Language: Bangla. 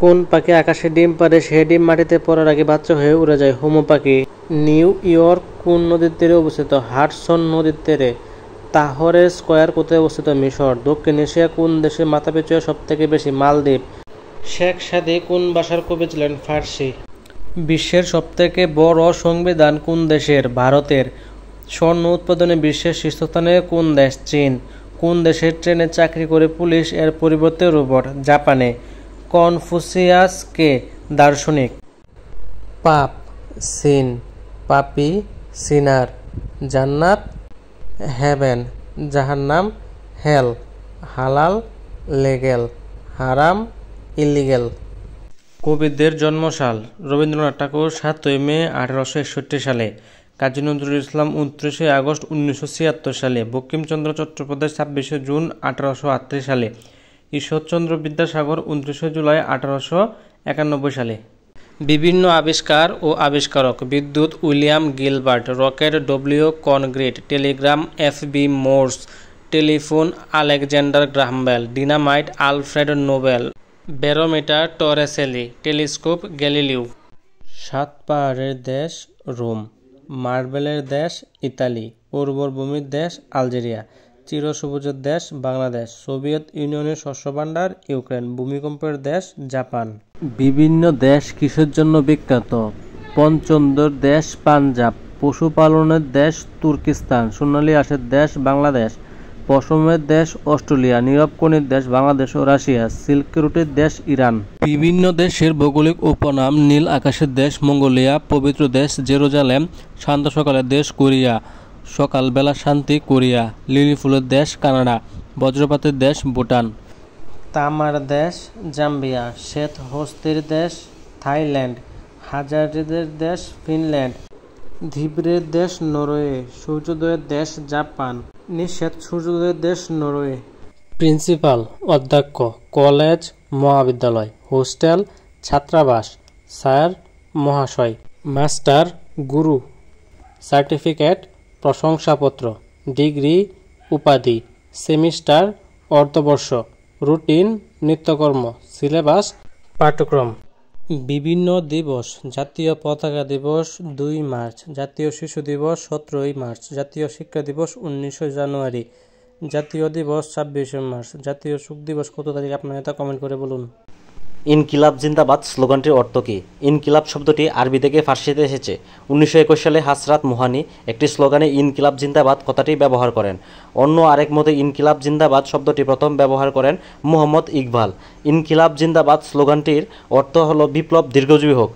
কোন পাখি আকাশে ডিম পাড়ে সেই ডিম মাটিতে পড়ার আগে বাচ্চা হয়ে উড়ে যায়? হুমু পাখি। নিউ ইয়র্ক কোন নদীর তীরে অবস্থিত? হাডসন নদীর তীরে। তাহরের স্কয়ার কোথায় অবস্থিত? মিশর। দক্ষিণ এশিয়া কোন দেশে মাথাপিছু সব থেকে বেশি? মালদ্বীপ। শেখ সাদী কোন ভাষার কবি ছিলেন? ফার্সি। বিশ্বের সবথেকে বড় সংবিধান কোন দেশের? ভারতের। স্বর্ণ উৎপাদনে বিশ্বের শীর্ষস্থানে কোন দেশ? চীন। কোন দেশের ট্রেনে চাকরি করে পুলিশ এর পরিবর্তে রোবট? জাপানে। কনফুসিয়াস কে দার্শনিক? পাপ, সিন, পাপি, সিনার। জান্নাত, হেভেন। জাহান্নাম, হেল। হালাল, লিগ্যাল। হারাম, ইলিগ্যাল। কবিদের জন্মসাল? রবীন্দ্রনাথ ঠাকুর ৭ই মে 1861 সালে, কাজী নজরুল ইসলাম 29শে আগস্ট 1976 সালে, বঙ্কিমচন্দ্র চট্টোপাধ্যায় 26শে জুন 1838 সালে, ঈশ্বরচন্দ্র বিদ্যাসাগর 29শে জুলাই 1891 সালে। বিভিন্ন আবিষ্কার ও আবিষ্কারক: বিদ্যুৎ William Gilbert, rocket W Congreve, telegram F B. Morse, telephone Alexander Graham Bell, dynamite Alfred Nobel, barometer Torricelli, telescope Galileo. সাত পাহাড়ের দেশ রোম, মার্বেলের দেশ ইতালি, উর্বর ভূমির দেশ আলজেরিয়া, চিরসবুজের দেশ বাংলাদেশ, সোভিয়েত ইউনিয়নের শস্যভাণ্ডার ইউক্রেন, ভূমিকম্পের দেশ জাপান। বিভিন্ন দেশ কিসের জন্য বিখ্যাত? পঞ্চন্দ্রের দেশ পাঞ্জাব, পশুপালনের দেশ তুর্কিস্তান, সোনালী আঁশের দেশ বাংলাদেশ, পশমের দেশ অস্ট্রেলিয়া, নীরবকণির দেশ বাংলাদেশ ও রাশিয়া, সিল্ক রুটের দেশ ইরান। বিভিন্ন দেশের ভৌগোলিক উপনাম: নীল আকাশের দেশ মঙ্গোলিয়া, পবিত্র দেশ জেরুজালেম, শান্ত সকালের দেশ কোরিয়া, সকালবেলা শান্তি কোরিয়া, লিলি ফুলের দেশ কানাডা, বজ্রপাতের দেশ ভুটান। তামার দেশ জাম্বিয়া, শ্বেত হস্তির দেশ থাইল্যান্ড, হাজারিদের দেশ ফিনল্যান্ড, ধীবরের দেশ নরওয়ে, সূর্যোদয়ের দেশ জাপান, নিষেধ সূর্যোদয়ের দেশ নরওয়ে। প্রিন্সিপাল: অধ্যক্ষ, কলেজ, মহাবিদ্যালয়, হোস্টেল, ছাত্রাবাস, স্যার, মহাশয়। মাস্টার, গুরু। সার্টিফিকেট, প্রশংসাপত্র। ডিগ্রি, উপাধি। সেমিস্টার, অর্ধবর্ষ। রুটিন, নিত্যকর্ম। সিলেবাস, পাঠ্যক্রম। বিভিন্ন দিবস: জাতীয় পতাকা দিবস 2 মার্চ, জাতীয় শিশু দিবস 17 মার্চ, জাতীয় শিক্ষা দিবস 19 জানুয়ারি, জাতীয় দিবস 26 মার্চ। জাতীয় শোক দিবস কত তারিখ? আপনার এটা কমেন্ট করে বলুন। ইনকিলাব জিন্দাবাদ স্লোগানটির অর্থ কী? ইনকিলাব শব্দটি আরবি থেকে ফার্সিতে এসেছে। 1921 সালে হাসরাত মুহানি একটি স্লোগানে ইনকিলাব জিন্দাবাদ কথাটি ব্যবহার করেন। অন্য আরেক মতে ইনকিলাব জিন্দাবাদ শব্দটি প্রথম ব্যবহার করেন মুহাম্মদ ইকবাল। ইনকিলাব জিন্দাবাদ স্লোগানটির অর্থ হল বিপ্লব দীর্ঘজীবী হোক।